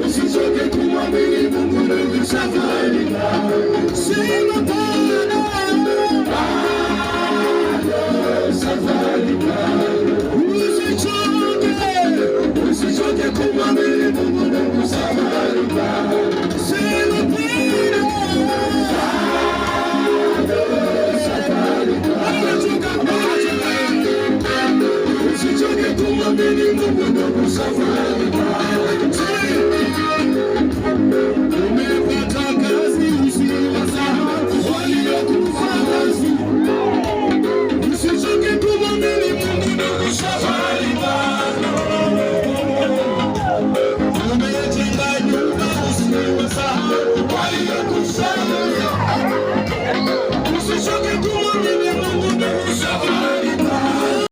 usichoke kumwamini Mungu ndugu, safari bado. Sema bado, safari bado. Usichoke kumwamini Mungu ndugu, safari bado. Sema bado, safari bado. Usichoke kumwamini Mungu ndugu, safari bado.